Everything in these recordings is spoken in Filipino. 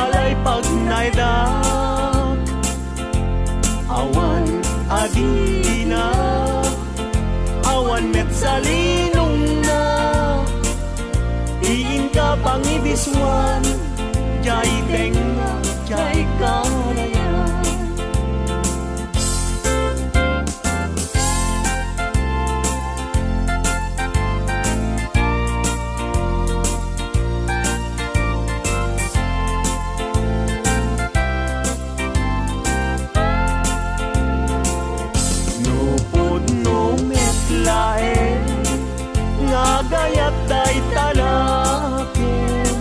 balay pag naidak. Awan adina, awan met salinong na. Diin ka pangibiswan, jay tenga, jay karayan. Gayat day talakin,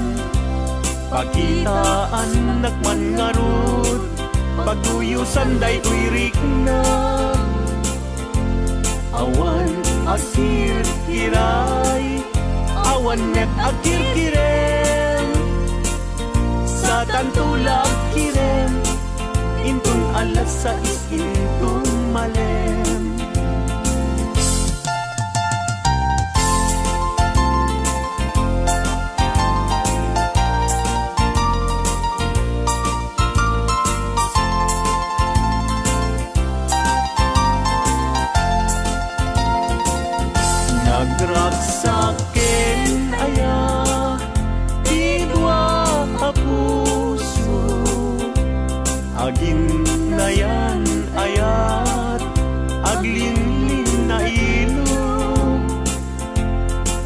pakitaan nakman ngarut, pagtuyusan day tuirik na. Awan akir kiray, awan net akir kirem, sa tantulag kirem, intun alas sa intun malem. Nagragsakin aya, idwa a puso, agin na yan ayat, aglinlin na ilog,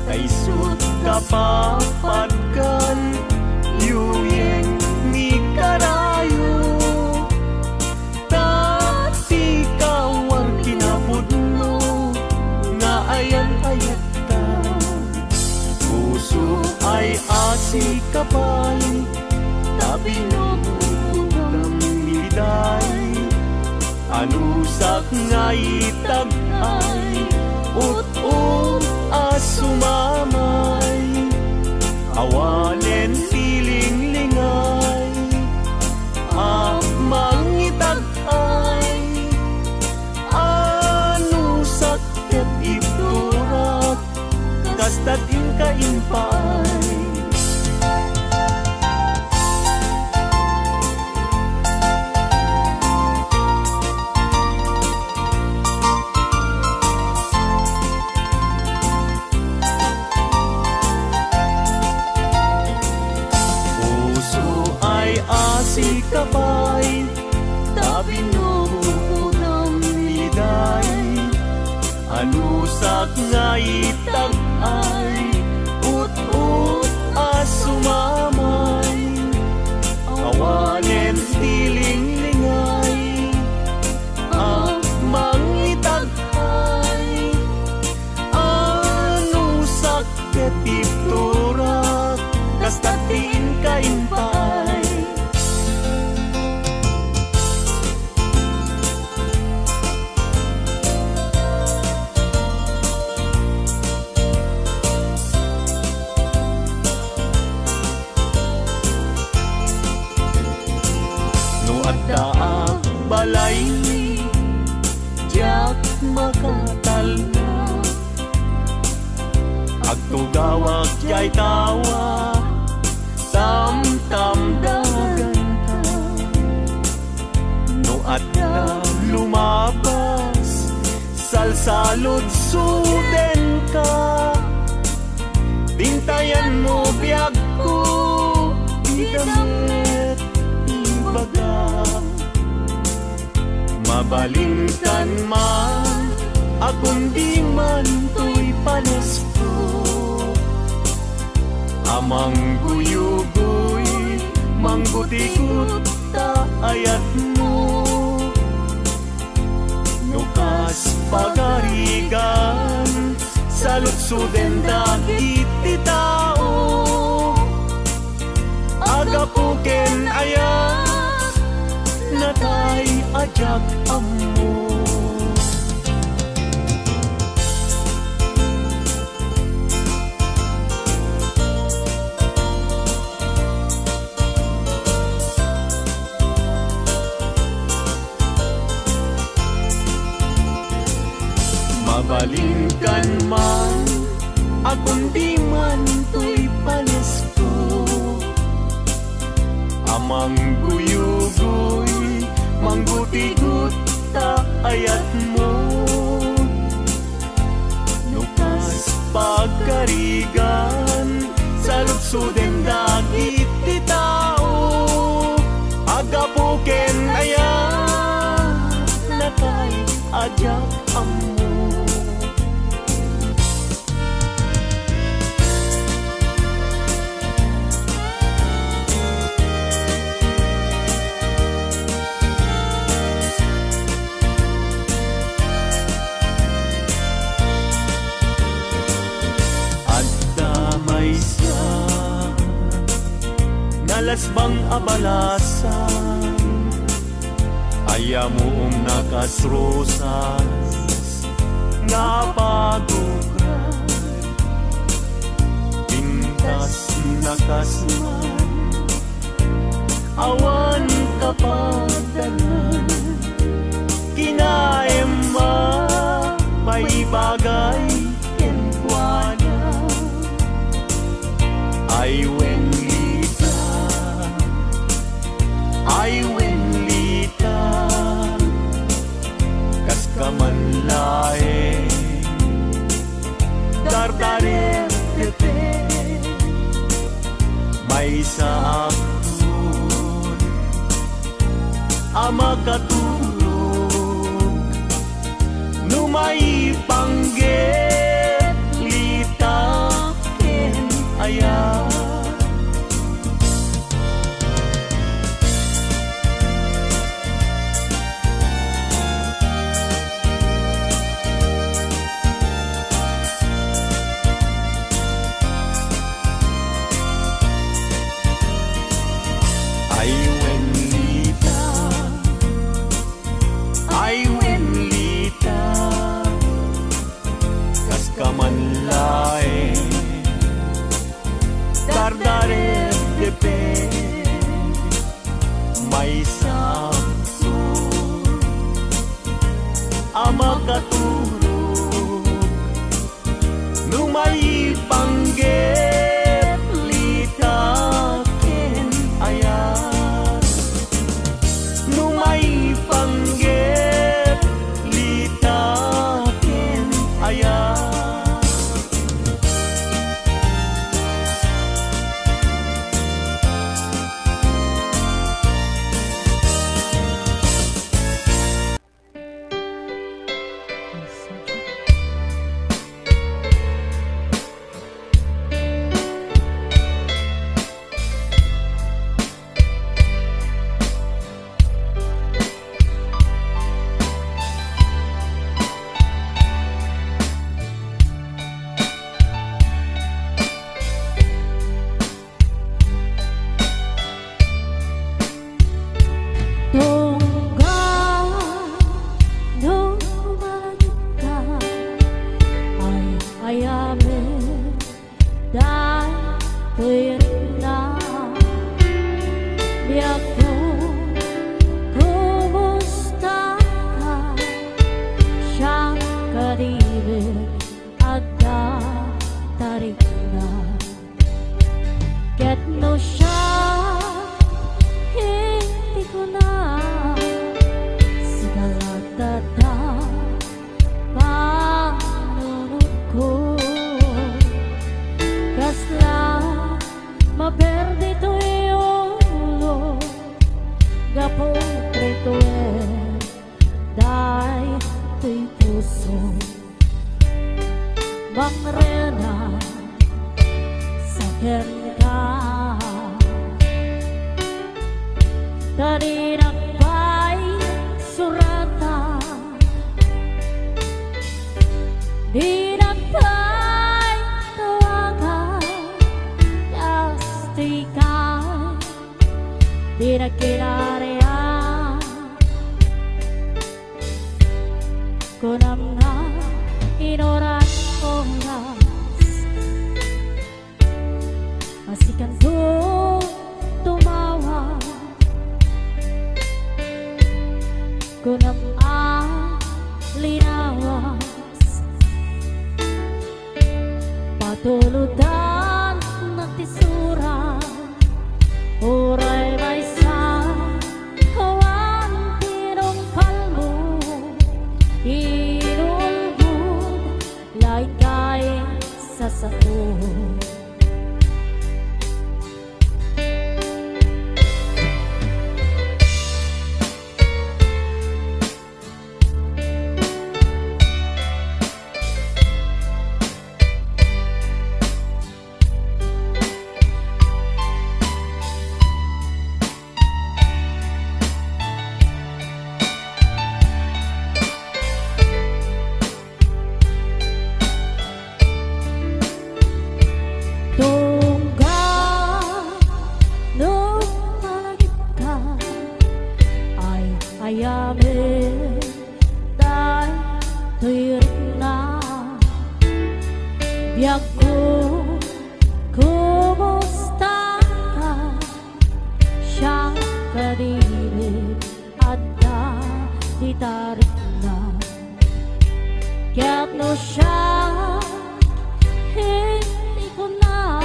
kaisot kapapadkan, yuyeng ni karayo, tati kawar kinapudno, nga ayan ayat ta. Puso ay asi kapal, tabi nabutang miday, anusak nga itagay, ut-ut asumamay, awalen tiling-lingay, mangitagay, anusak ket iturak, kastatin kaimpay. Si kapay, tabi nung miday, anusak nga itagay, ut-ut asumamay, awanen tiling-lingay, mangitagay, anusak ketiturak, kastatin kaimpay. Daag balay, jak makatal na, agtugawag jay tawa, tam-tam dagan ka. No adda lumabas, salsalod suden ka, bintayan mo biyag ko, idamit baga. Mabalingkan man, akong di man to'y panasko, amang guyugoy, manggutikot ta ayat mo, nukas pagarigan, sa lutsuden dagit ti tao, agapuken ayat, natay ajak ammo. Mabalingkan man, akong di man to'y panasko, Mangguyugoy, mangguti-gut ta ayat mo. Nukas pagkarigan sa lutsuden dagit ti tao. Agapuken aya natay ajak amo. Nalasbang abalasan ayamuong nakasrosas napagugran pintas nakasman awan kapadalan kinaema may bagay kenkwana ay wenlita kas kamanlae dardarer tepe may sa akun ama katulog numay pangget lita ken aya. Kamanlae dardarer tepe may samsun ama katulog numay pangget lita ken ayat numay pangget lita ken ayat. Tuludan ng tisura, oray may kadilig at di tarik na kaya't no siya hindi ko na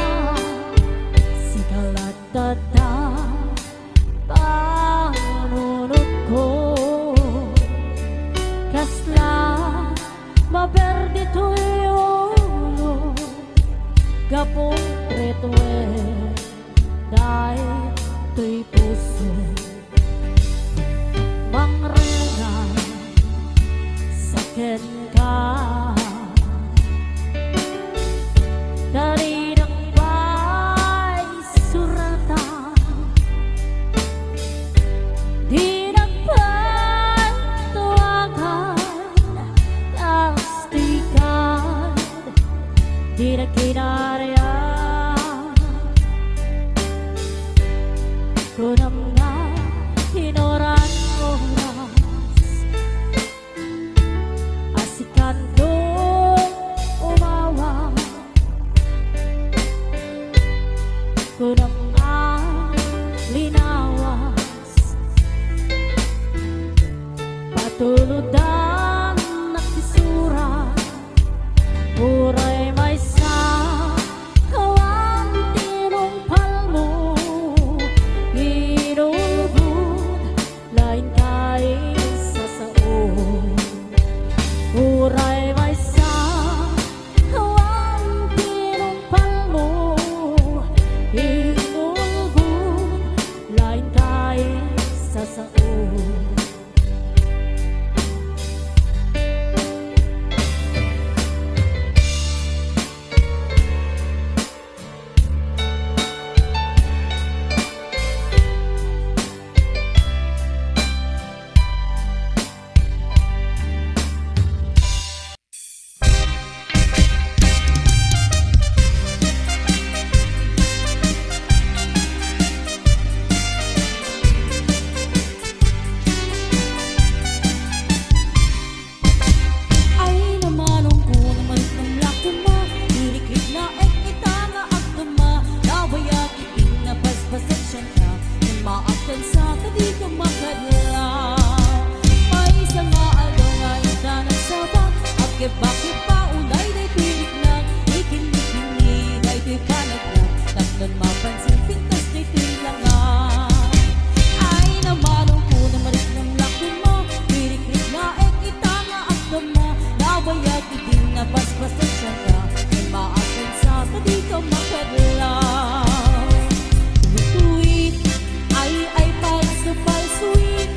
sikalat tata panunod ko kasla maberdi tuyo gapong retwe dahil to'y puso mangrena sakit ka dari ng bay suratan di nagpatuwagan kastikan di nagkinarya kunam na hinoran oras asikan doon umawa kunam na linawas patuludan nakisura uray may sa kawang tinumpal mo lain kain sa sao uray may sa kawang tinumpal mo inulbog lain kain sa sao bakit pa unay day pilik na ikin-ikini day to'y panag na tatlong mapansin pintas day tilangan ay namanong ko na marik ng laki mo pirik-rik na kita nga at dama nabayag itin na basbasan siya ka ay maakin sa di ka makadlaw tuwit ay palso-palsuit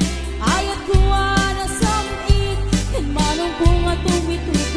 ayat kuha na samit kan manong ko nga tumituit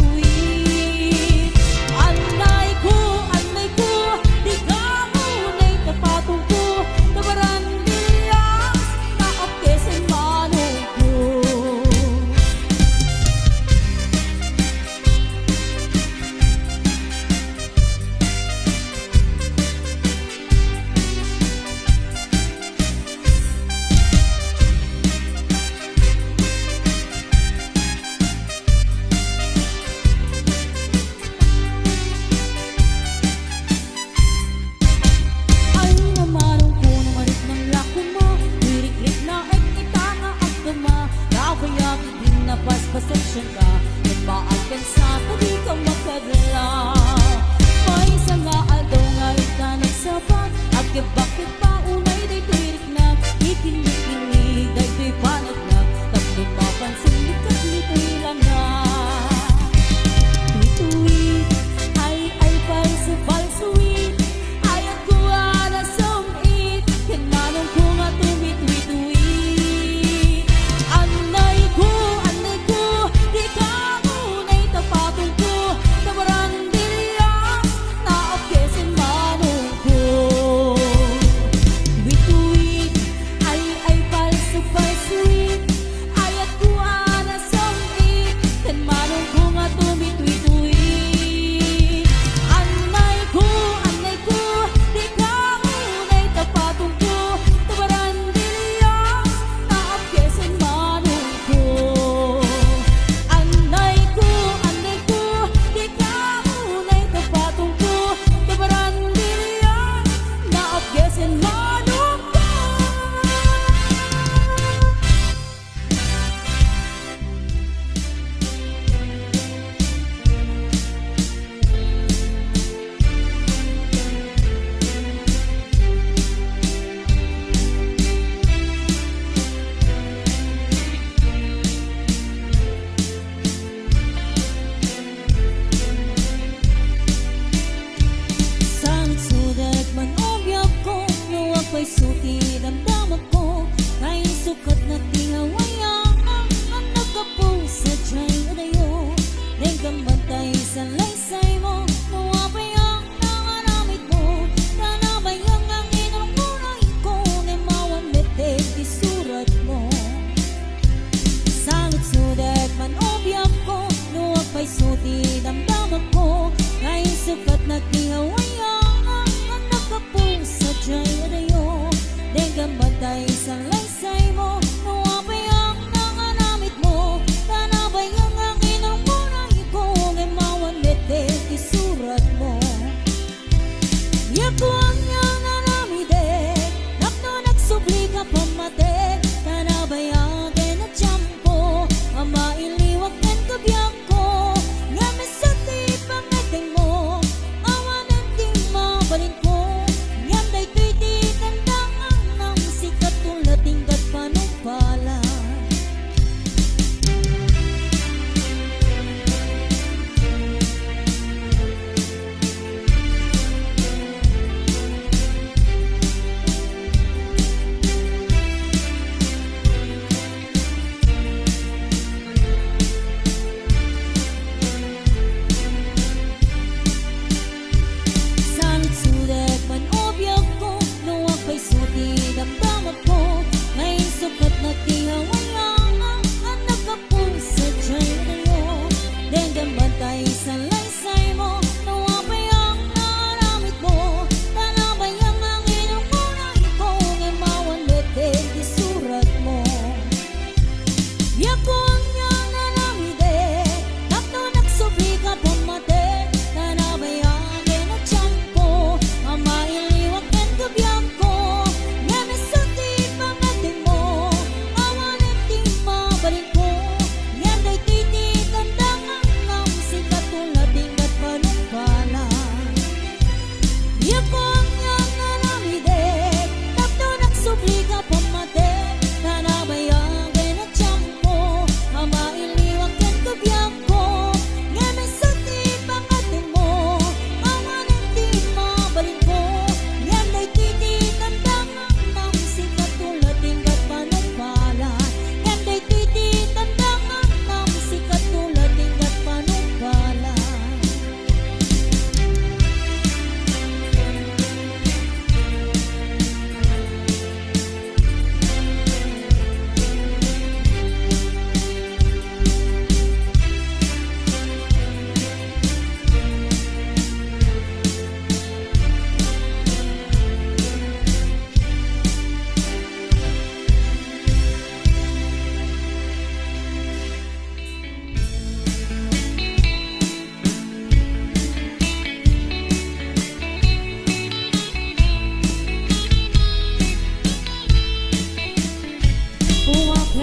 pasensya ka at maakin sa di ka makagalaw may isa nga aldaw nga ita nagsabat at bakit pa unay day tuwirik na ikinig-inig day to'y panaglag tatlong mapansin likat nito'y langan tuwit ay palso-palsuit ayat kuha na sumit kan manong ko nga tumituwi-tuwi anay ko di ka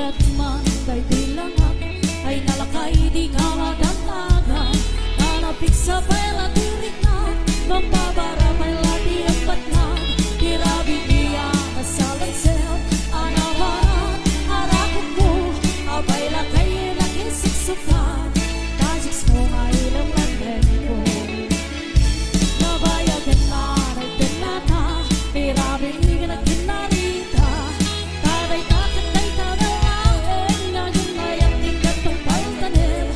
Umakyat man kay dilangak, ay nalakay di ka madagdagan. Nanapik sa pela tirik na, magbabara may lati ang patnag. Tirabi iya kasalansel, anawaran, harakot mo, abay lakay nakisuksukan. Kajiks mo ay laman ko, nabayagan na nagtinata. Tirabi iya nagkinarita, taray kakatay tarawain. Naging mayat tingkat ng paltanin,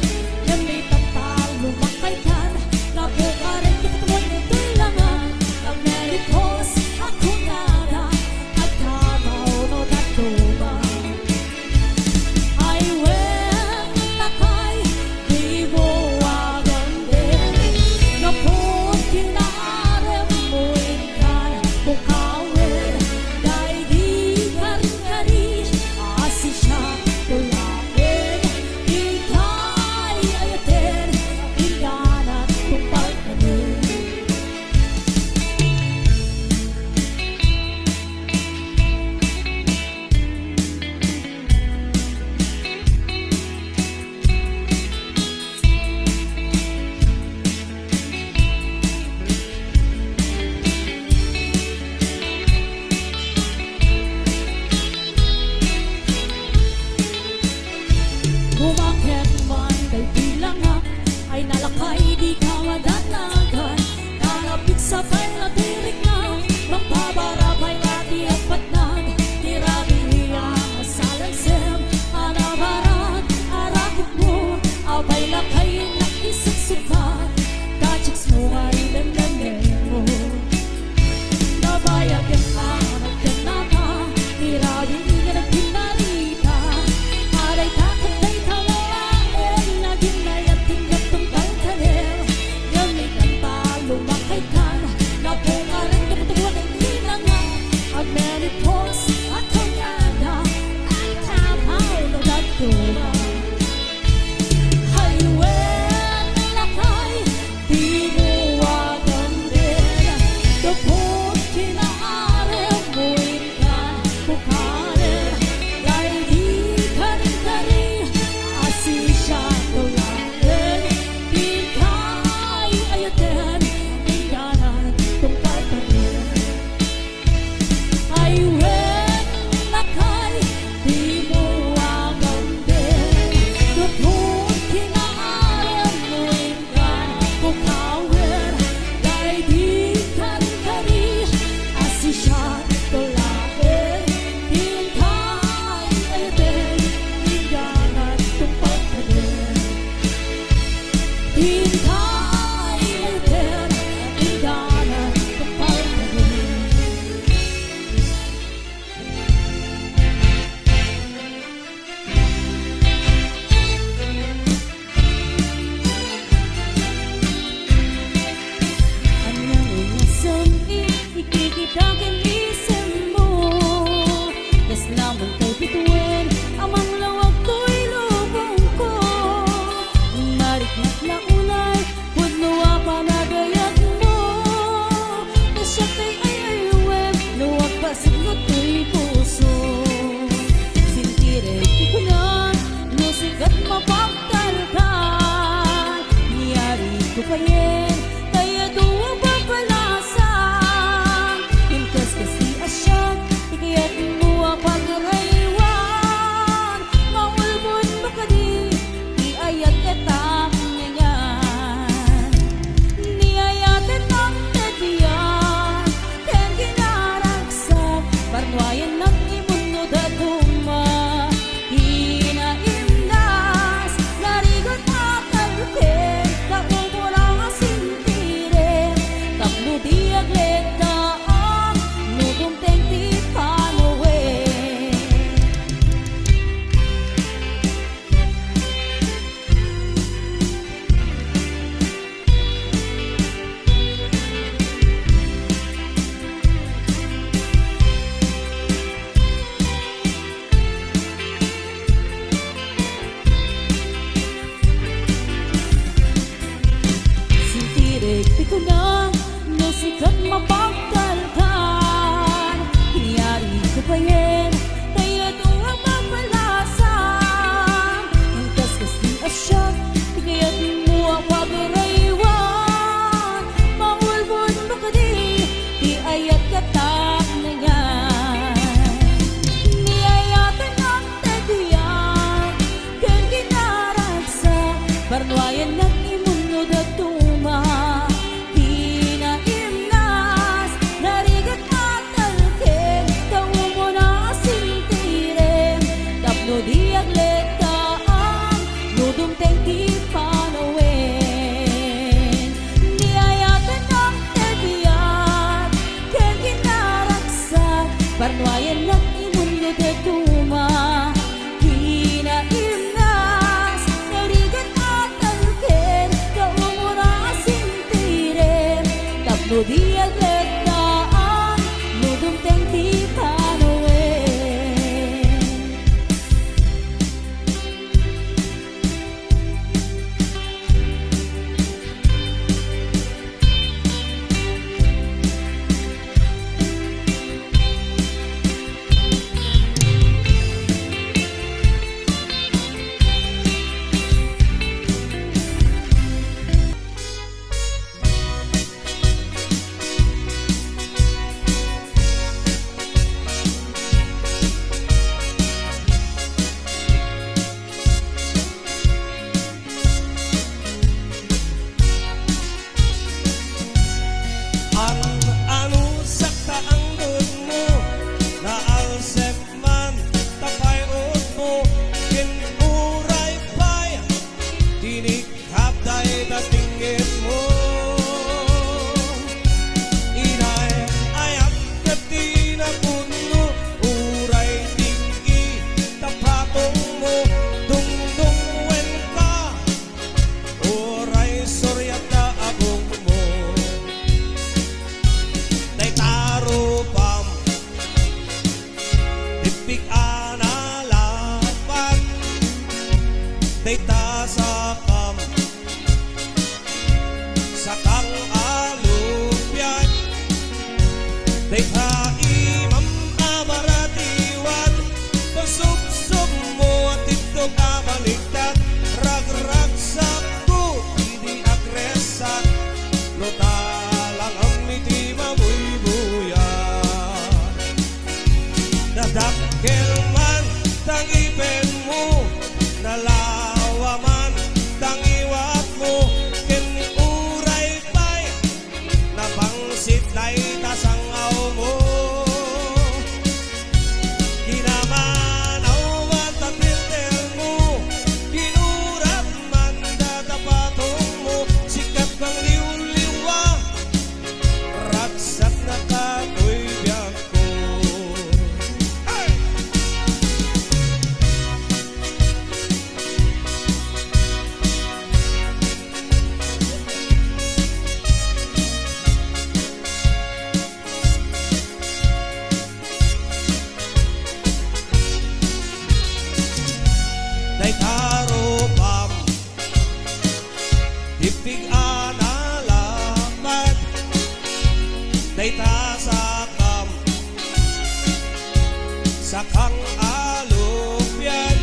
gamitan talo makaitan. Napukarin kitutuan ito'y langan, ang meripos ako nada, at kamaw no tatuba. Ay wen takay, di mo wagan din, napot kinaarem mo ikan bukawin. Dahil di kari-kari, asi siya tulapin. Ika'y ayatin, inganat tupal ka din. Umakyat man kay dilangak, ay nalakay di ka madanagan. Nanapik sa pela tirik na, magbabara may lati ang patnag. Tirabi iya kasalansel, anawaran, harakot mo, abay lakay nakisuksukan. Kajiks mo ay lemlemen mo, nabayagan ka nagkanata. Tirabi iya nagkinarita, aray kakatay talawain. Naging mayat tingkat ng paltanin, gamitan talo makaitan. Napukarin kitutuan ng ilangan, ang menopause at kanyada, at kamaw no tatuba. Ay wen lakay, di mo wagan din, napot kinaarem mo ikan bukarin. Dahil di kari-kari, asi siya tulapin. Ika'y ayatin, inganan tungkal ka din. Ay wen lakay, di mo wagan din, napot kinaarem mo ikan bukawin. Dahil di kari-kari, asi siya tulapin. Ika'y ayatin, inganan tungkal ka din. Ika'y ayatin, inganan tungkal ka din. Anyang inasam ikikitakin isip mo, das lamang kay bituin, amang lawag to'y lubong ko. Marikmat na unay, pudnuwa pa na gayat mo. Nasyak kay ayayuwem, luwag pa sigot to'y puso. Sintirek ikunan, nusigat mapagtarkan. Niyari ko kayen, kaya duwa papalasan. Inkas kasi asyak, ikayat mo ang pagraywan. kang alupyan.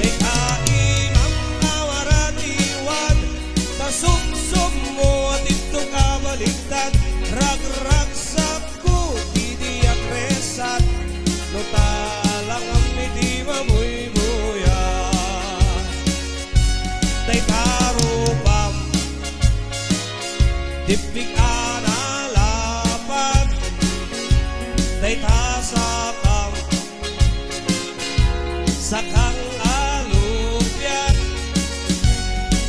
Day kaimam awaratiwan, tasubsob mo at ito kabaligtad. Rag-rag sa kuti di akresat, no talang amiti mamuy buya. Day tarupam, tipik analapat, day tasakam, sakang alupyan.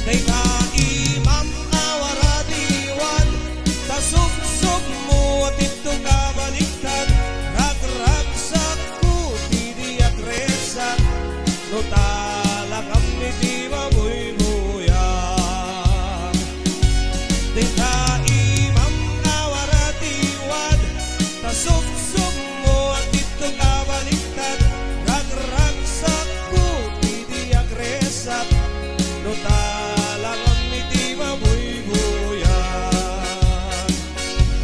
Day kaimam awaradiwan, tasubsob mo at ito kabaligtad. Rag-rag sa kuti di akresat, no talang amiti mamuy buya. Day kaimam awaradiwan, tasubsob mo at ito kabaligtad. Rag-rag sa kuti di akresat, no talang amiti mamuy buya.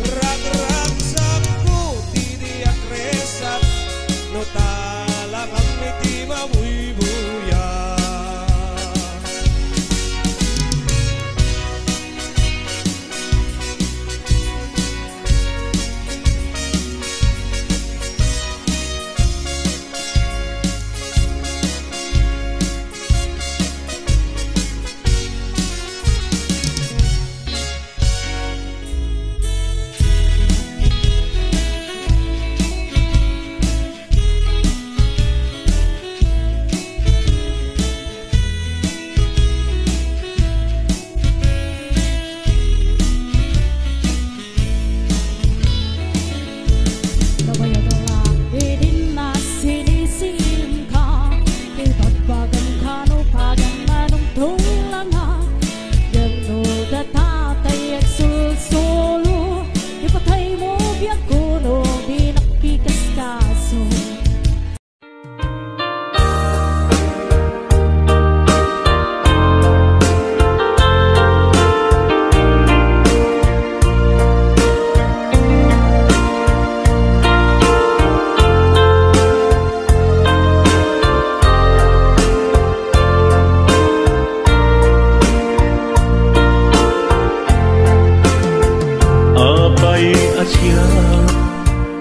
Rag-rag sa kuti di akresat, no talang amiti mamuy buya.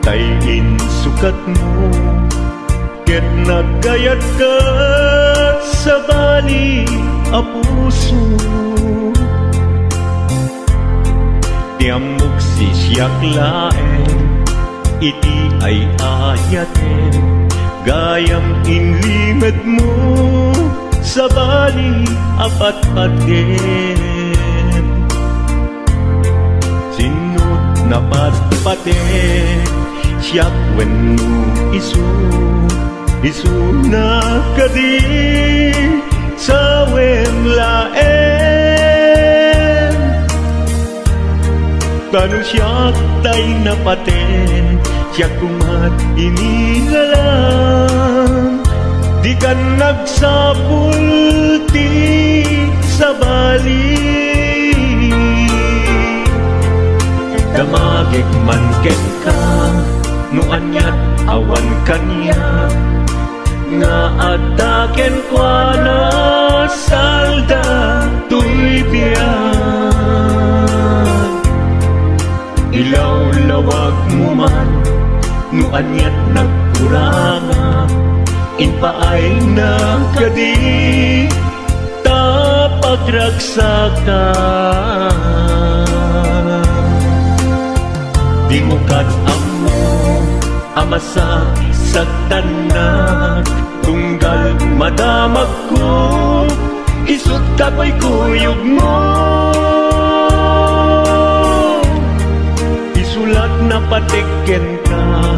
Tayin sukat mo, ket nagkayat ka sa bali a puso. Tiamok si siyak laen, iti ay ayaten, gayam inlimad mo sa bali apat-paten. Sinut na patpaten, siyak wenno isu na kadi sa wemlaen. Kanu siyak tay napaten, siyak kumat inilalang, di kan nagsapulti sa bali. Damagik man ken ka, no anyat awan kanya, nga ataken kwa na salda tuy biyan. Ilaw-lawag mo man, no anyat nagkuranga, inpaay na kadi tapagragsakan. Di mo kat-amo amasak sa tanan, tunggal madamag ko, isut kapoy kuyog mo. Isulat na patiken ka,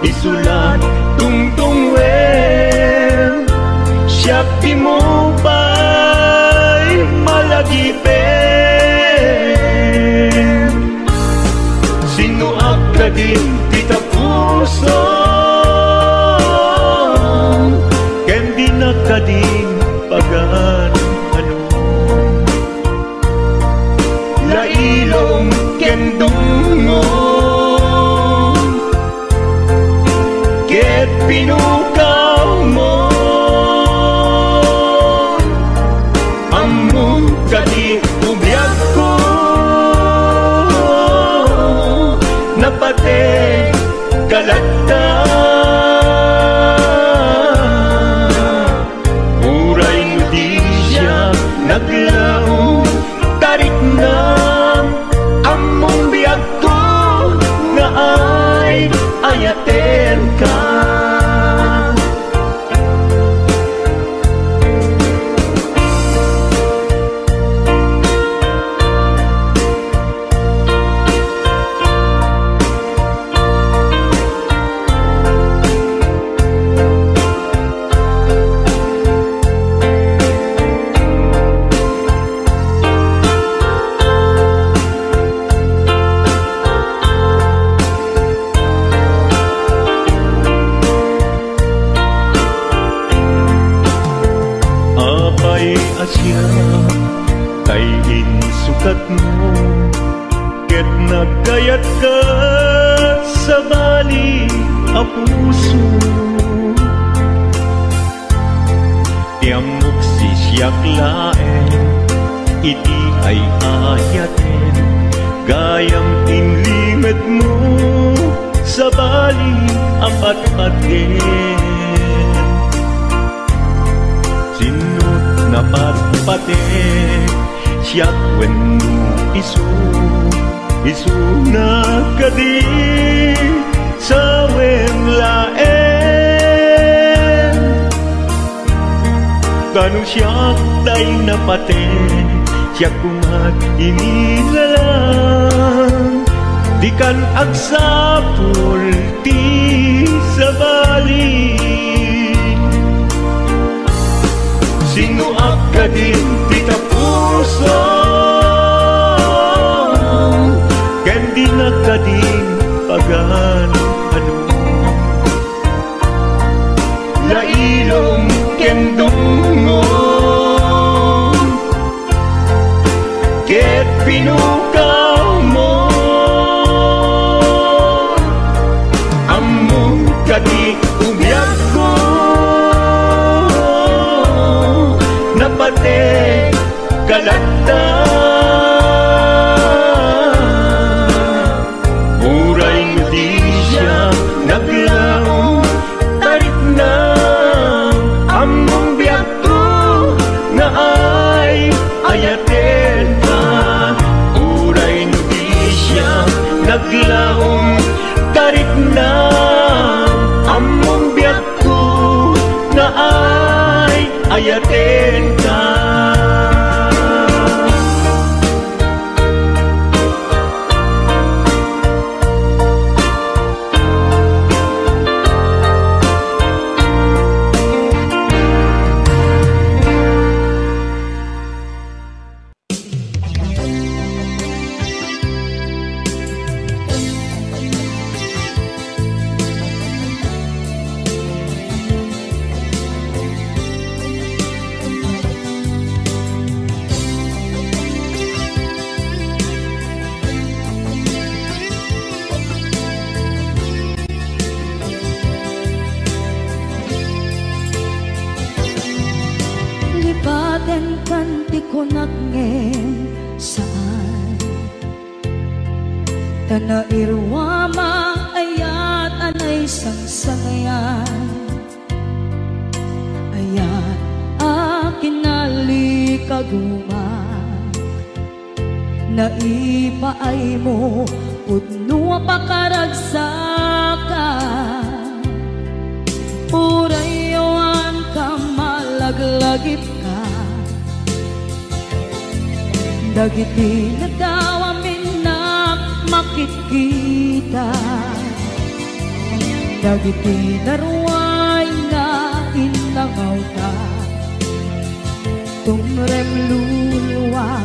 isulat tungtungwen, siyak di mo ba'y malagipen. Sinuak ka din kita puso, ken di na ka din pagan ano. Lailong ken dungo, ket pinukaw mo among kadi ubiyag ko napate kalagta uray mo di siya naglaong tarik na among biyag ko nga ay ayaten ka. Asya kay insukat mo ket nagkayat ka sa bali a puso tiamok si siyak laen iti ay ayaten gayam inlimet mo sa bali a patpaten sinut napatpate siyak wenno isu na kadi sa wemlaen kanu siyak day napate siyak kumat inilalang di kan agsapul ti sa bali sino akadin tita puso kandi na kadin pagan ano lailong kendungo ket pinukaw mo among kadi ubiyag ko napate kalagta uray mo di siya naglaong tarik na among biyag ko nga ay ayaten ka uray mo di siya naglaong tarik na among biyag ko nga ay ayaten ka. Lipaten kanti ko nagngem saan tana irwama ayat anay sangsangayan ayat akin nalikaguma naipaay mo pudno pakaragsakan urayawan ka malaglagip ka dagiti na daw amin na makikita dagiti naruay na inangaw ka tumrem luluwa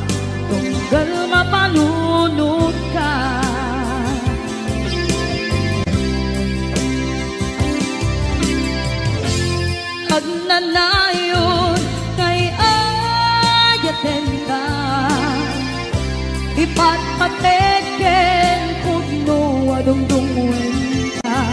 tunggal mapalunod ka agnanayon kay ayaten ka ipatpateken pugno adungdungwen ka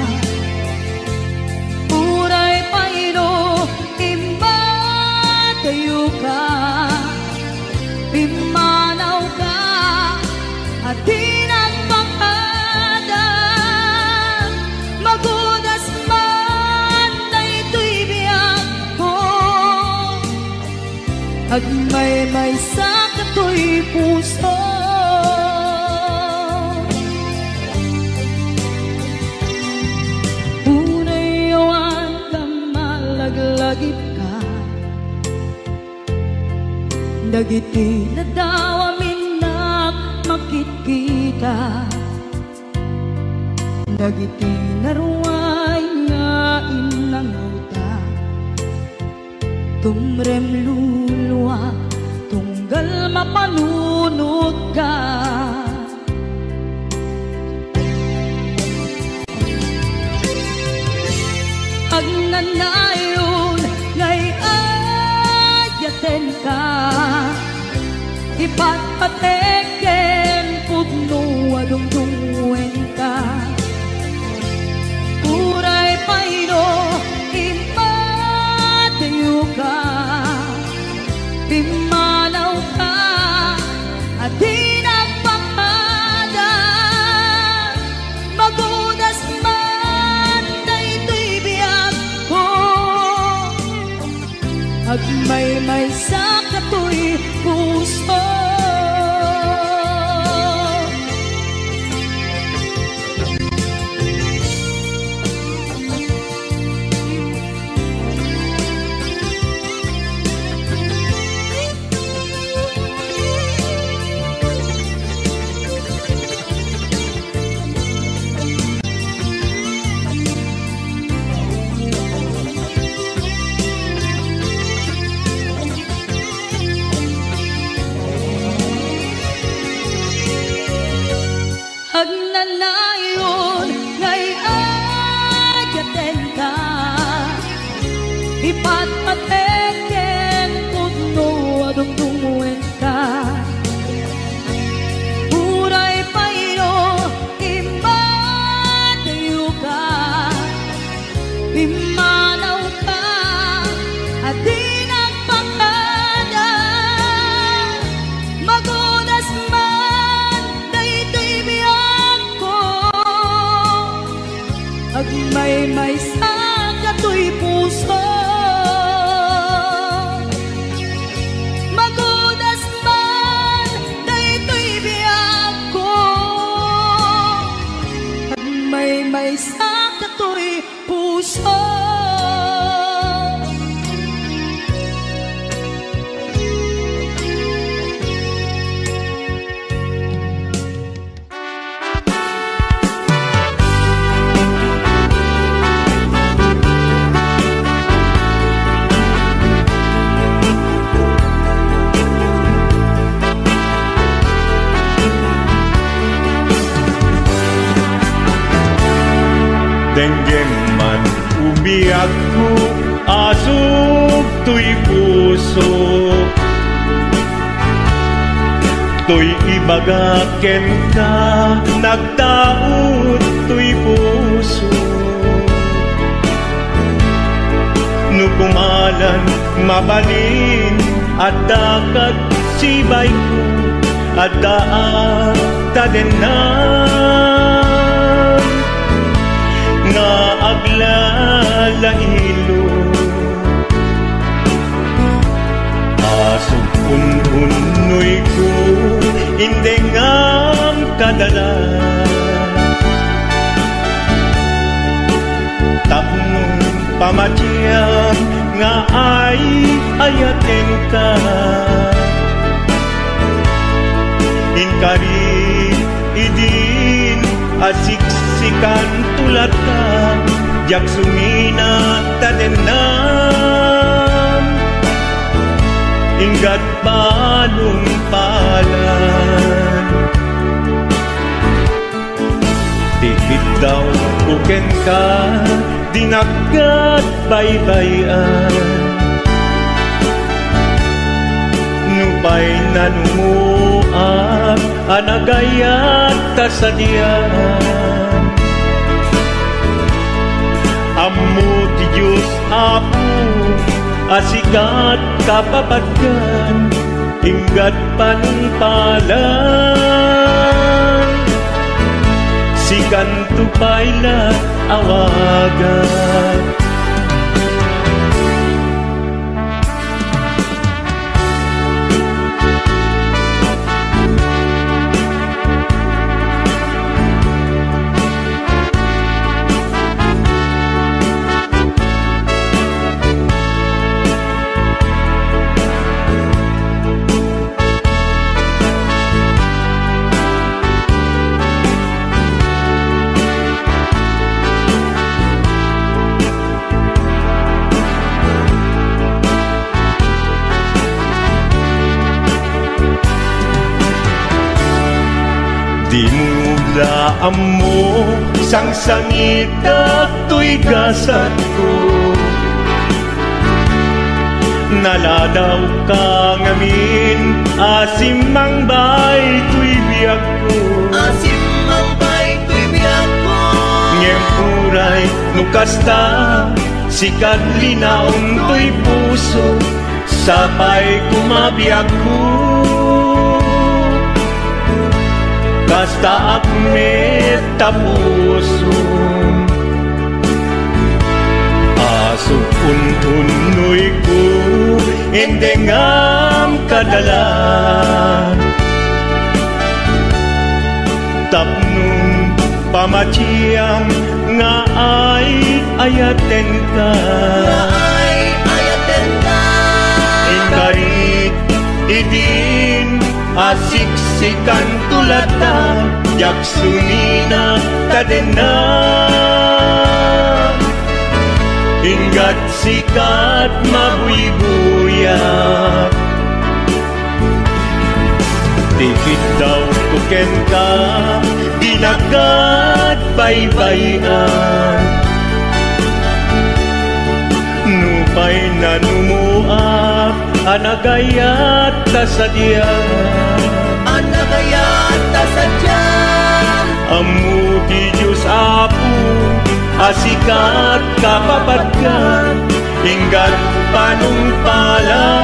Agmay-may sa kato'y puso. Unay awan ka malaglagip ka, dagiti na daw amin na makikita, dagiti na ruway nga inangauta, tumrem luluwa tunggal mapanunod ka. Agnanayon ngay ayaten ka, ipatpateken pudno adungdungwen ka. Uray payno imatayo ka, pimanaw ka at di nagpakada. Magudas man daytoy biyag ko, agmay-may sa kato'y puso. Agnanayon ngay ayaten ka, ipatpateken pudno adungdungwen ka. Uray payno imatayo ka, pimanaw ka at di nagpakada. Magudas man daytoy biyag ko, agmay-may sa kato'y puso. Magudas man daytoy biyag ko, agmay-may sa kato'y puso. Denggem man umiyak ko, asok to'y puso. To'y ibagaken ka, nagtaot to'y puso. Nukumalan mabalin at dakat sibay ko, at daat tadenan nga aglalahilo. Asok un-unoy ko, hindi ngam kadala. Tapong pamatyang nga ay ayaten ka, inkari idin asiksikan tulat ka, jak sumina tadenan, inggat balong palan. Tipid daw kuken ka, dinagat baybayan. Nupay nanumuak, anagayat tasadian. Ammo ti Diyos Apo, asikat kapapatgan, inggat panungpalan. Sikan tupayla awagan. Daam mo isang sangit at to'y gasat ko. Naladaw ka ngamin, asim ang bay to'y biyak ko. Asim ang bay to'y biyak ko. Ngem uray nukasta, sikat linaon to'y puso, sapay kumabiyak ko. Kasta akmet tapuso, asok untunoy ko, endengam kadalan. Tapnong pamaciyang nga ay ayaten ka. Nga ay ayaten ka. Ingarit idin asiksikan tulata, yaksunina kadena. Ingat sikat mabuy-buyak, tikit daw kuken ka, dinagat baybayan. Nupay na numuak, anagayat tasadyan. Anagayat tasadyan. Amu ti Diyos Apo, asikat kapapatkan, inggat panungpalan.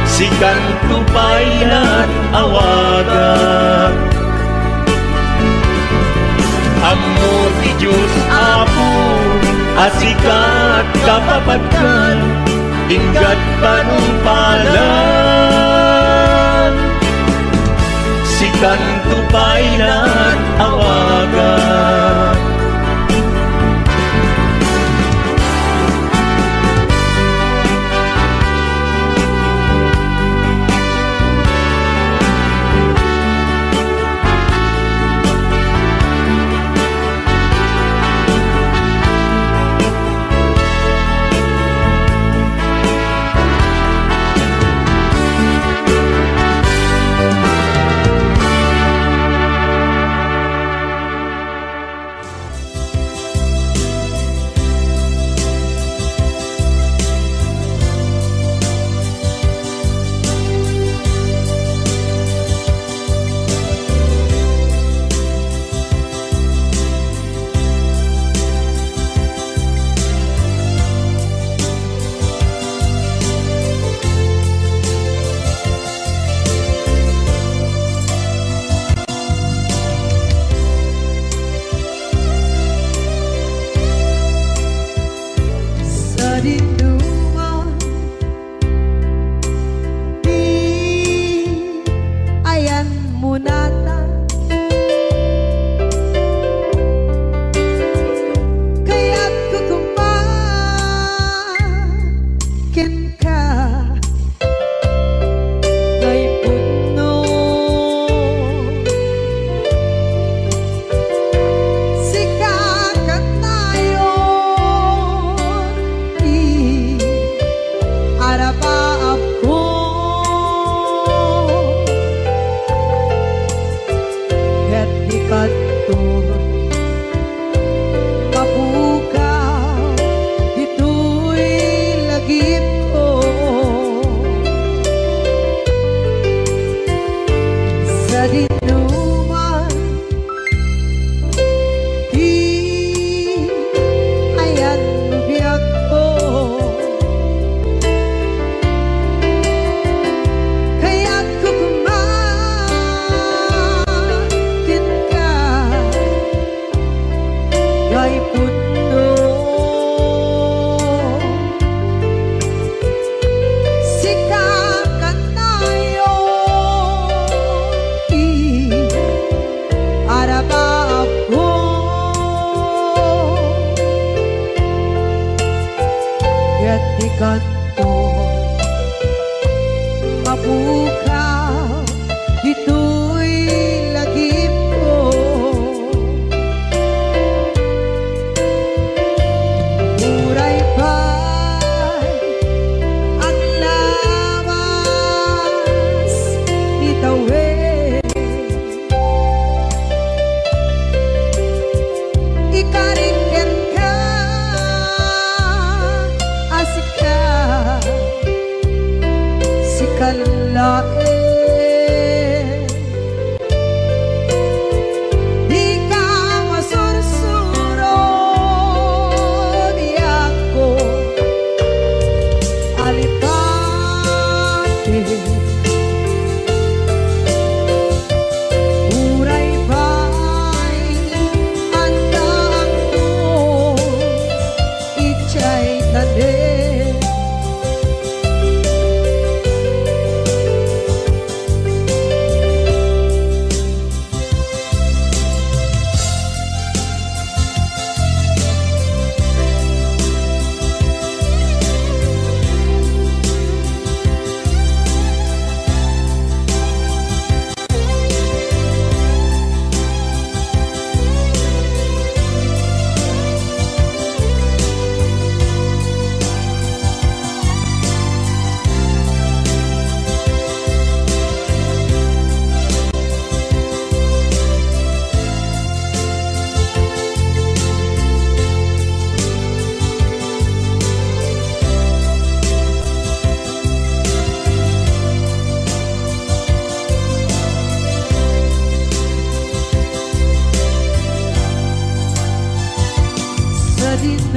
Sikan tupayan awagan. Amu ti Diyos Apo, asikat kapapatkan, inggat panungpalan. Sikan tupayan awagan.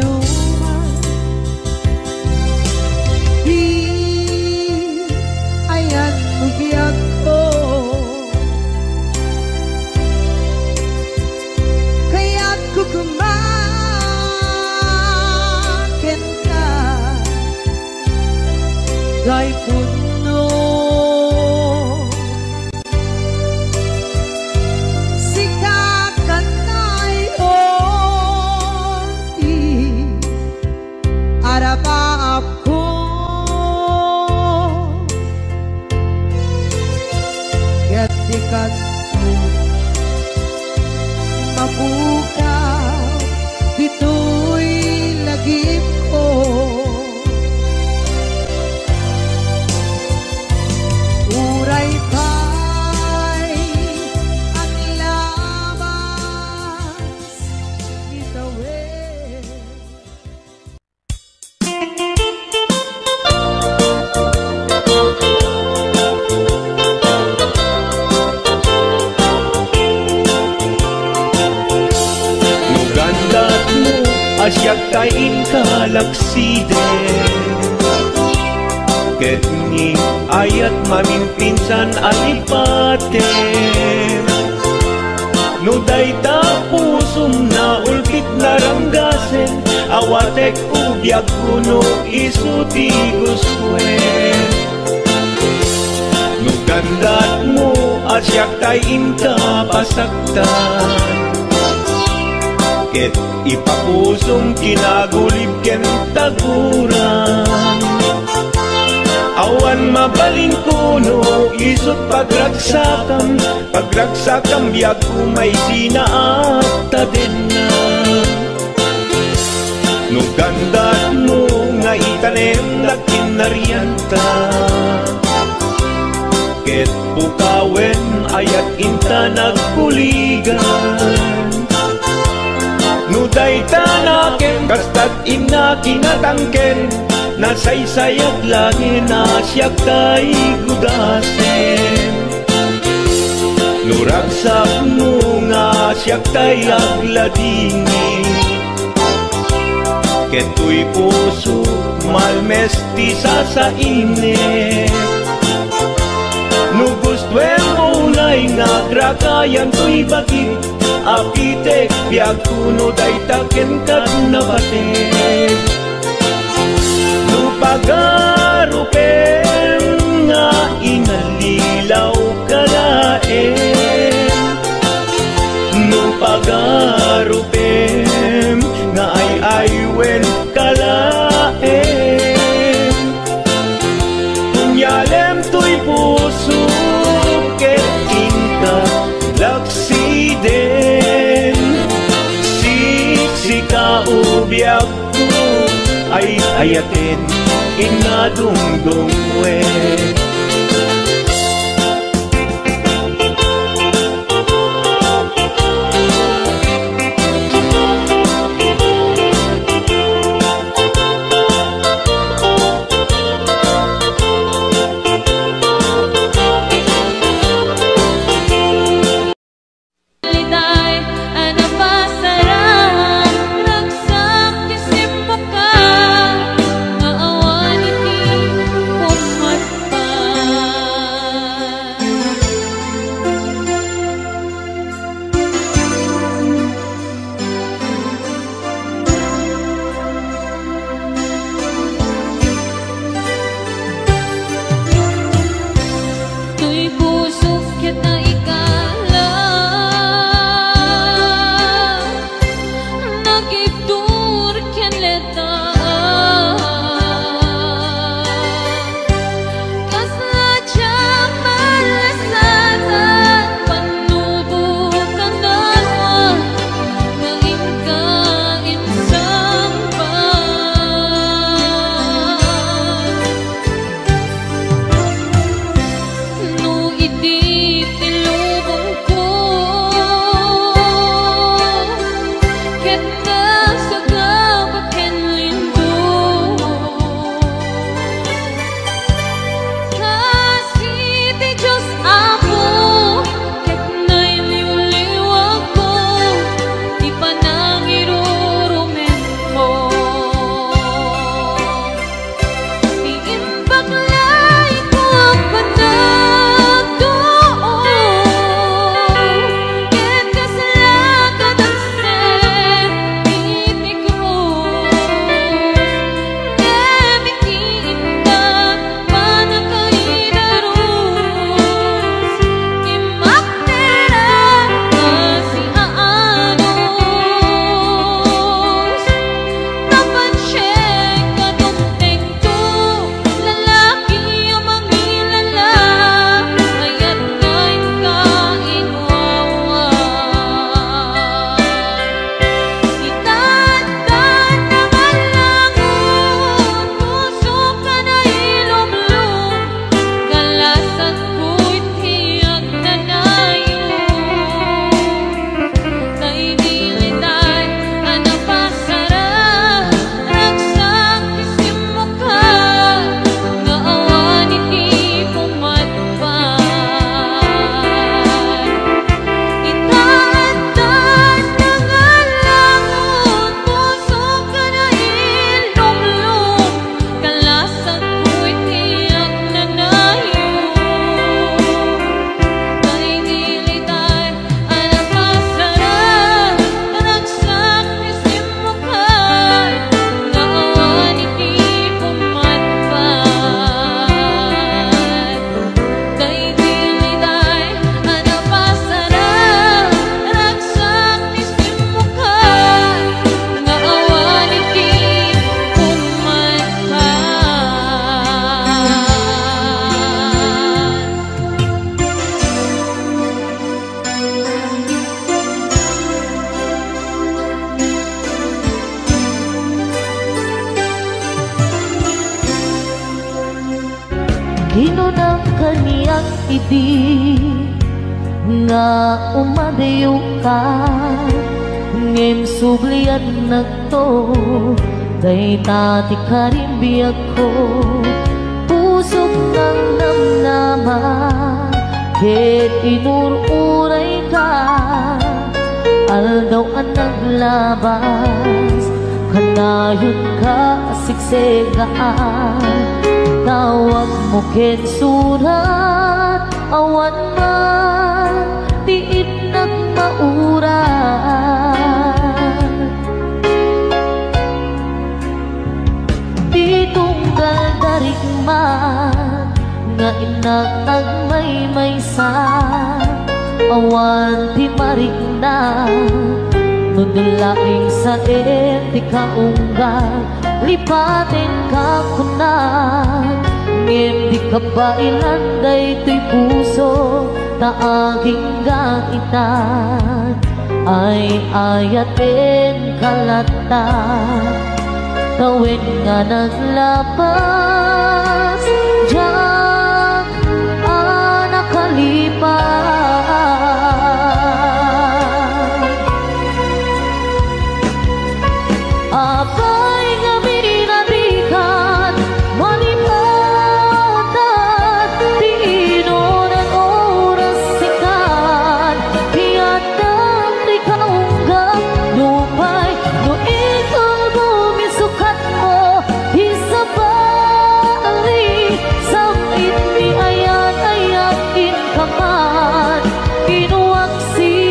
anuman di ayan bugyan ko kaya't kukumakin ka gay puno ako kaya't dikat mo mabukaw dito'y lagip ko uray pa'y ang labas itawid. Asyak kain kalaksiden ket ni ayat mamimpinsan alipaten no dayta pusum na ulpit naranggasen awatek ubyak kuno isuti guswen no gandat mo asyak kain ka pasaktan ket ipapusong kinagulib ken taguran awan mabaling kuno isot pagragsakam biag kumay sinaata din na no gandat mo nga itanem na kinarianta ket pukawen ayat inta nagkuligan no dayta naken kastat ina kinatangken nasaysayat langin asyak kay gudasen no ragsak mo nga asyak kay agladingi keto'y puso malmesti sa init no gustwen mo na'y nga grakayan to'y bakit apitek biag kuno dayta ken kat nabaten no pagarupen nga inalilaw kalaen no pagarupen nga ay-aywen kalaen kunyalem to'y puso ket inka laksiden siksika ubyak ko ay ayatin inadungdungwen pa Hinunang kaniyang idi nga umadayo ka, ngem sublian nagto day tati karimbiyag ko. Pusok ng namnaman ket inururay ka, aldaw ang naglabas kanayon ka siksegaan. Tawag mo ken surat awan man tiit nagmauran. Di tunggal darig man nga inatag may-maysa, awan ti marig na nudulaing sa eti kaunggal. Lipatin ka kunan, ngem di ka ba ilanday to'y puso na aking gaitan. Ay ayatin kalata, kawin nga naglapas, diyak nakalipas. Abay nga minadikan, malipatan, di inunan oras sikan, piyatang di kaunggap, lupay, no ikaw bumisukat mo, isabali, samit ni ayan-ayakin ka man, inuwaksin.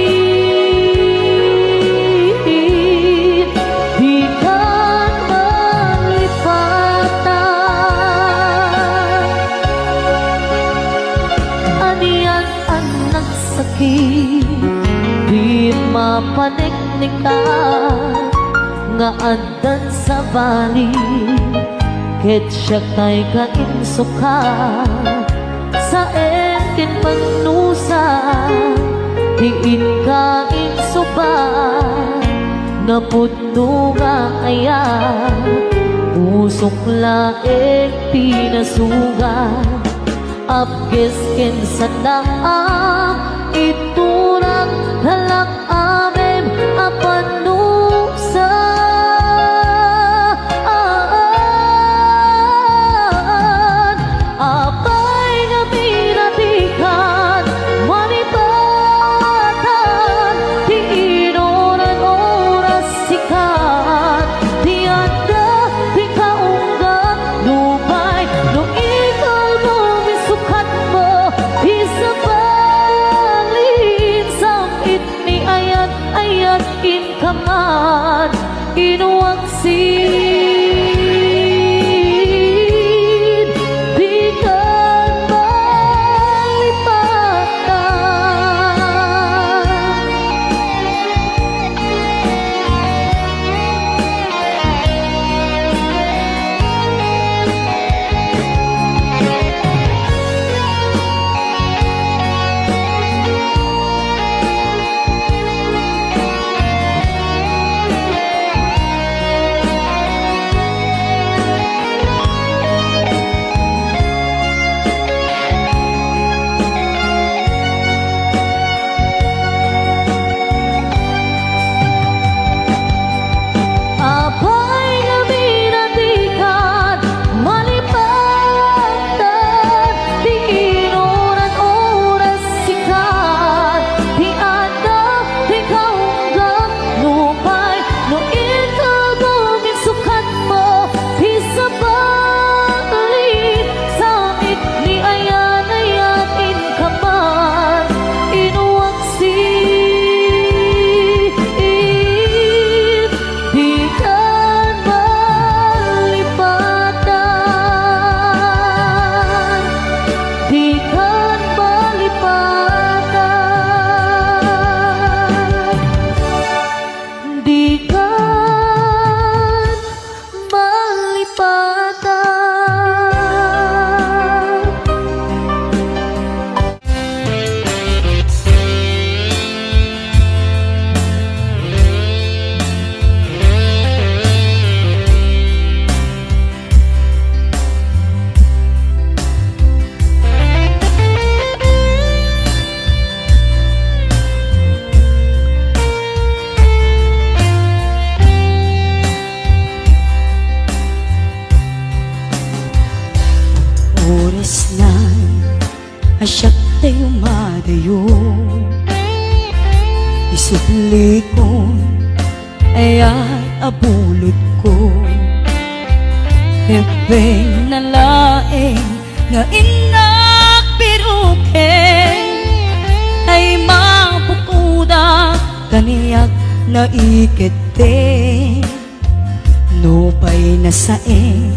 Di mapaniknika nga andan sa bali, ket siya tay kainsuka sa entin pagnusa. Diin ka insuba nga pudno nga ayan, usok laeng pinasugan. Apkes ken sandaang iturang halak amem apanusa. Apay nga pinatikan, manipatan, di inunan oras sikat, di anda, di kaunggat, lupay, no ikaw bumisukat mo, isabalin, samit ni ayat asyak tayo madayo. Isubli ko ayat abulot ko, hepeng na laeng nga inak piruken, ay mapukuda kaniyak na ikete. Nupay na saeng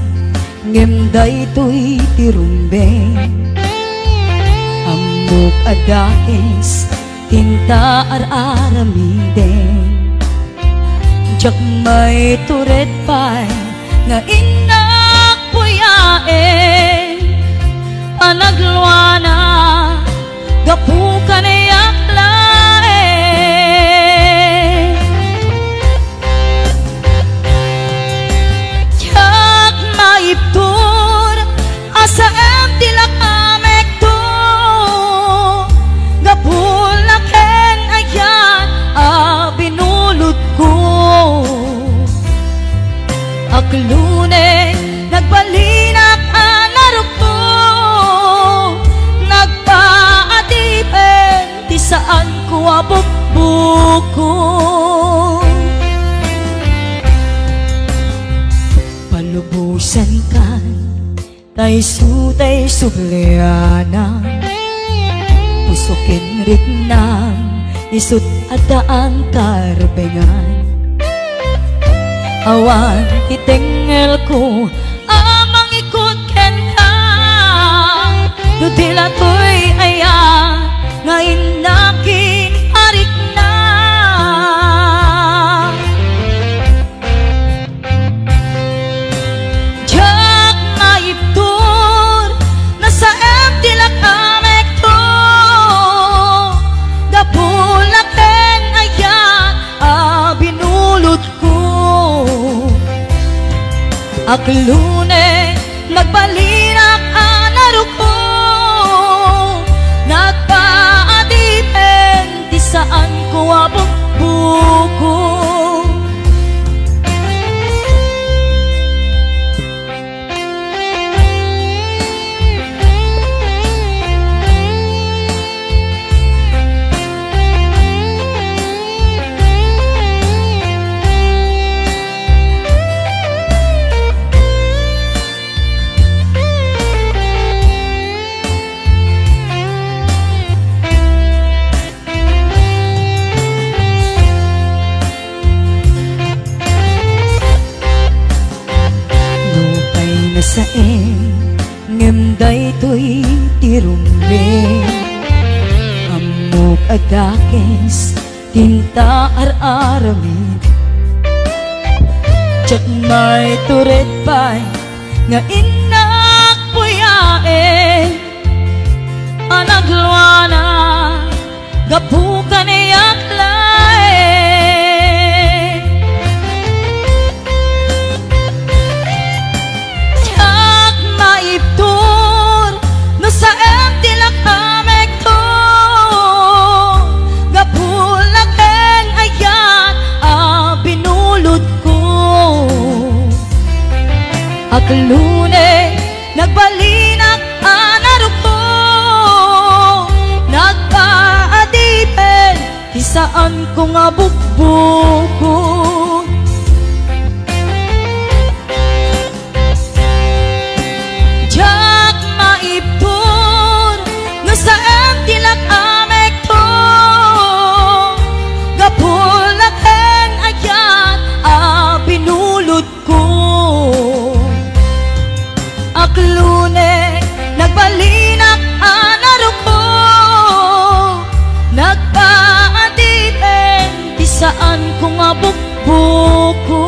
ngemday to'y tirumbeng, amok adakes tinta ar-aramiden. Jak may turet pa'y nga inak puyaen, panagluana gapu kanayak laen. Jak maiptur asa em tilak amek to, gapul na ken ayan binulot ko. Aklune nagbalinak anarok ko, nagpaatipen di saan ko abukbuko. Palubusan kan tay sutay subleana, pusokin rignam isut adaan karbengan. Awan itengel ko amang ikot ken ka, nutila to'y aya nga inakin arik na. Jak maiptur nasa em tilak amek to, gapulak ken ayat binulot ko. Aklune magbalinak anarok ko, nagpaadipen di saan ko abukbuko. Saeng ngemday to'y tirumbeng, amok adakes tinta ar-aramid. Jak may turet pa'y nga inak puyaen, anagluana gapu kanayak laen. Maiptur no sa em tilak amek to, gapulak ken ayat binulot ko. Aklune nagbalinak anarok ko, nagpaadipen di saan ko nga bukbuko. Jak maiptur no sa em tilak amek to, gapulak ken ayat binulot ko. Aklune nagbalinak anarok ko, nagpaadipen di saan ko nga bukbuko.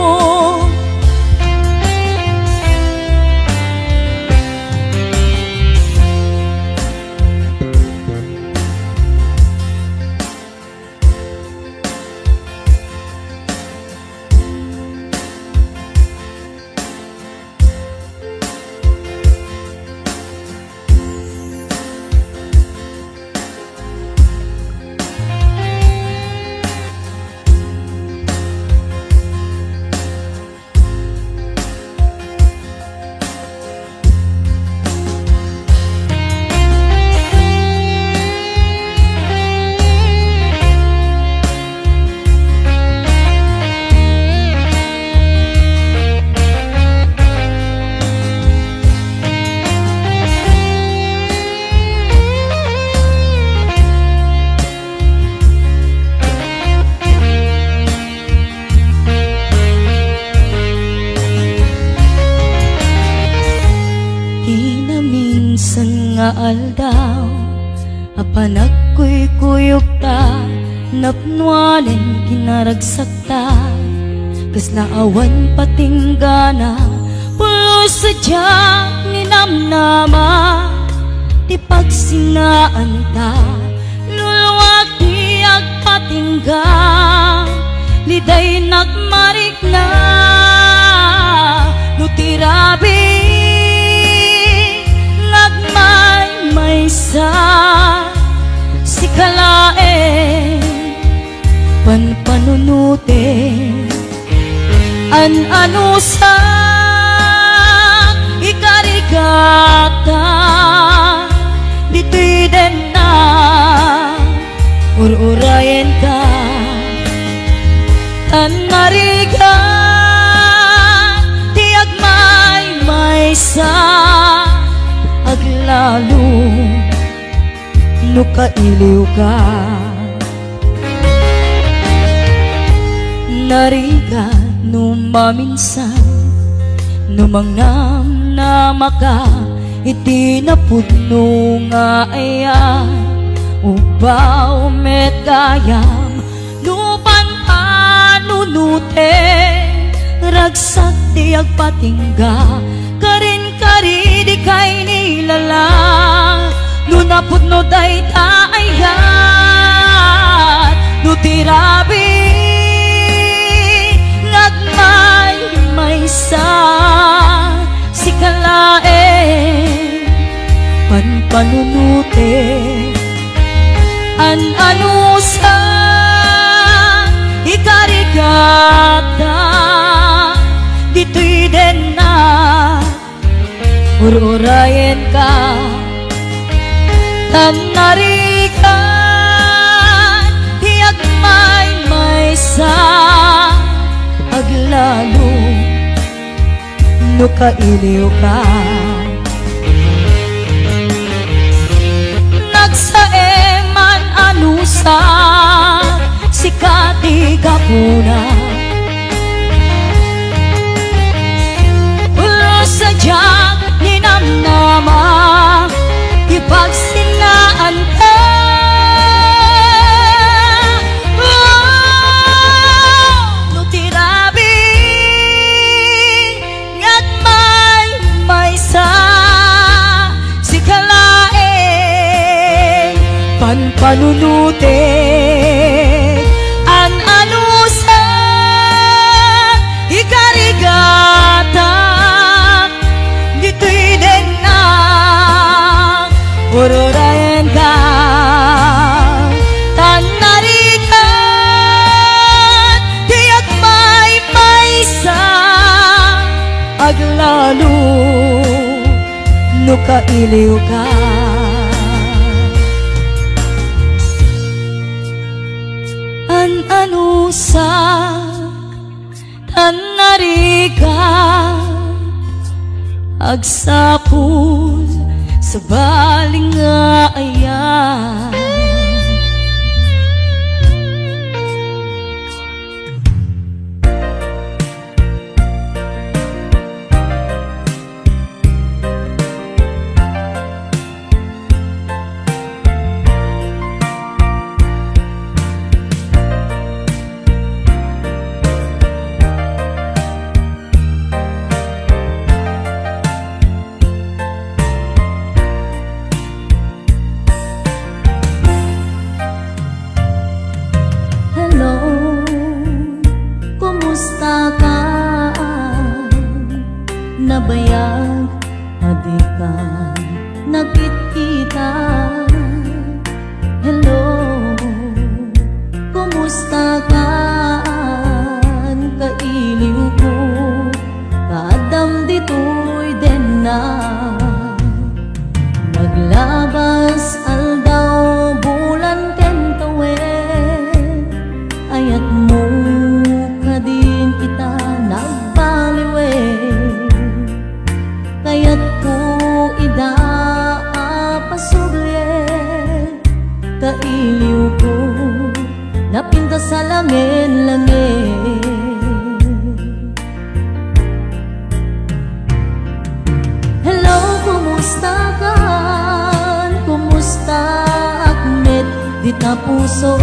nga aldaw apan agkuy-kuyog ta napnuanen kinaragsak ta kaslaawan patinggana pulos sadyak ni namnama ti pagsinaan ta luluwag ti agpatingga liday nagmarik na nutirabi nagmay-maysa si kalae panpanunute an-ano sa ikarigata dito'y din na ur-urayen ka tanariga ti agmay-maysa aglalo no kailiw ka nariga no maminsan no mangnam na maka iti napudno nga aya ubaw met gayam lupan panunute ragsak di agpatingga karin kari di kay nilala nunapudno day taayat nutirabi nagmay-maysa si kalae panpanunute an-ano sa ikarigata dito'y din na ur-urayen ka tanarigan ti agmay-maysa aglalo no kailiw ka nagsaeman anusa si katigapuna ulo sadyak ni namnama ipagsinaan ka panunute an-ano sa ikarigata dito'y din na ur-urayen ka tanarigan di agmay-maysa aglalo no kailiw ka an-ano sa tanarigan agsapul sa baling nga ayan nabayag adika nakikita hello kumusta ka kailiw ko kadam dito'y din na naglabas aldaw bulan ken tawen ayat mo kadin kita nagbaliwe kayat ko ida apasugye kailiw ko napinta sa langin-langin hello kumusta ka ka puso.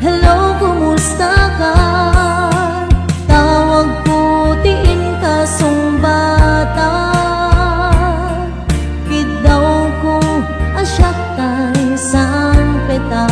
Hello, kumusta ka? Tawag putiin ka sumbata. Kidaw ko asyak tay sang peta.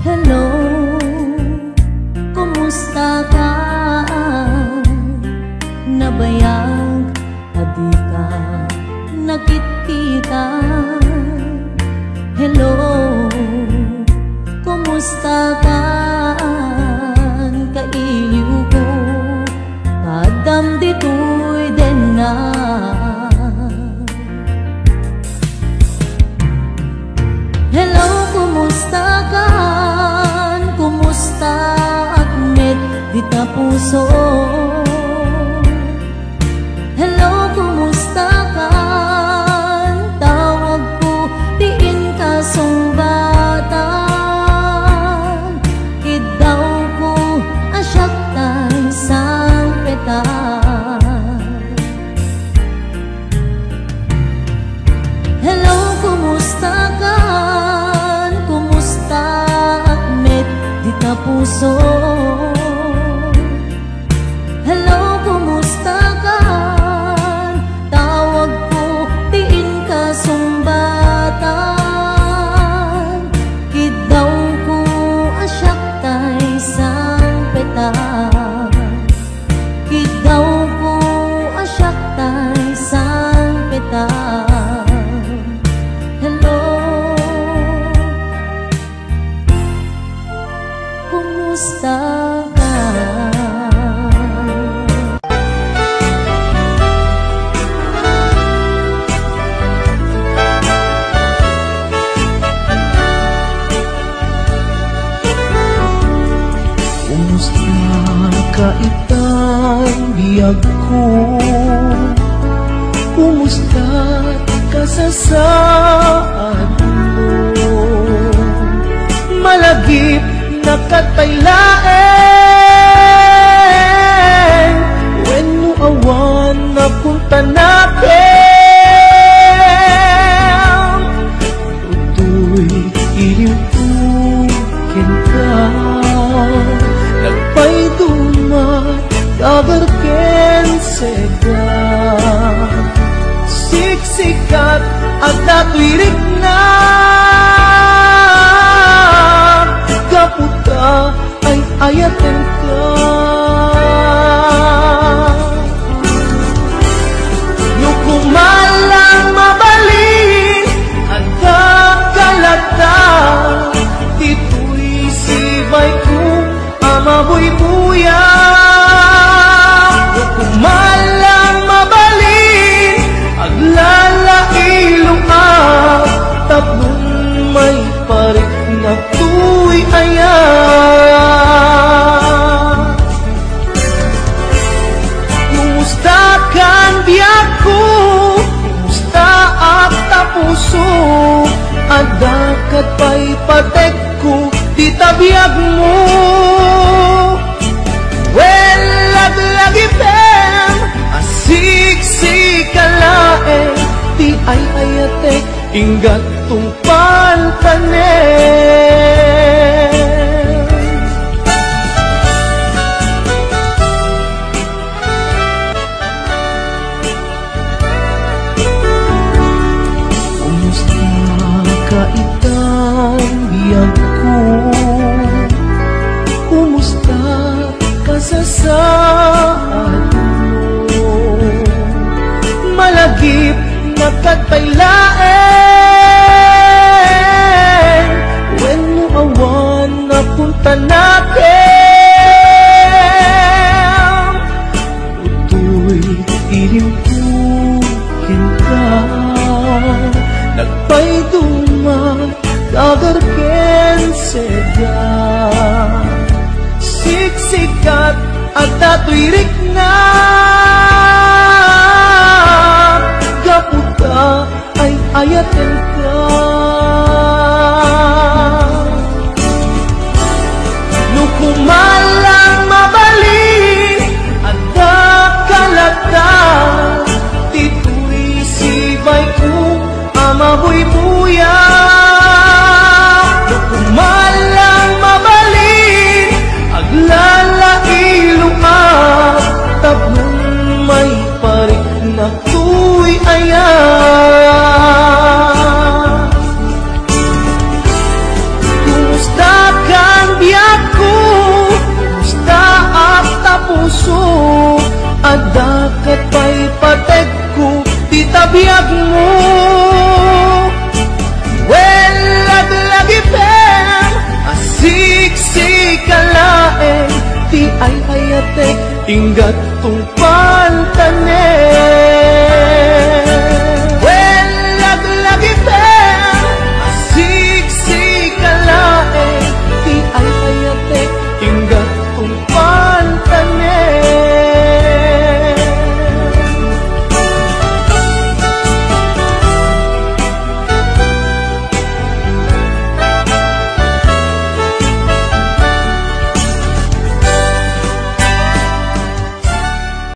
Hello, kumusta ka? Nabayag, adi ka nakikita. Hello, kumusta ka? Kailiw ko, kadam dito'y din na. Hello, kumusta ka? Kumusta at met di ka puso? Hello, kumusta ka? Tawag ko, tiin ka sumbatan. Kidaw ko, asyak tay sang peta. Hello, kumusta ka? Kumusta at met di ka puso? Hello, kumusta ka? Tawag ko, tiin ka sumbatan. Kidaw ko, asyak tay sang peta. Kidaw ko, asyak tay sang peta. Hello, kumusta ka? Kumusta ka itang biyag ko? Kumusta ka sa saan mo? Malagip na kataylaen, when mo awan na punta natin. Tutoy iliw tukin ka, nagpay dumat kagarken sega. Siksikat at natwirik na, kaputa ay ayaten ka. Nukumalang mabalin at kakalata, dito'y sibay ko amabuy-buya. Nukumalang mabalin at lalailong tatlong may parik na tuy ayan. Kumusta kan biyak ko? Kumusta at tapuso? Adakat pa'y patek ko, di tabiyag mo. Well, laglagipem, asiksik-kalae, di ay ayatek, inggat tungpal tanen. Kumusta ka itang biyag ko? Kumusta ka sa saan mo? Malagip na kataylaen, when mo awan na punta natin. Tutoy iliw tukin ka, sikat at dato'y rikna. Gaputa ay ayaten ka. Nukumalang mabalin at dakalata, tito'y sibay ko amabuy-buya. Nukumalang mabalin aglalailong at tablong may parik na ko'y ayan. Kumusta kang biyak ko, kumusta at tapuso, at dakat pa'y patek ko, di tabiyag mo. Well, laglagipem, asiksik-alaeng, di ay hayate, tinggat tong pantanen.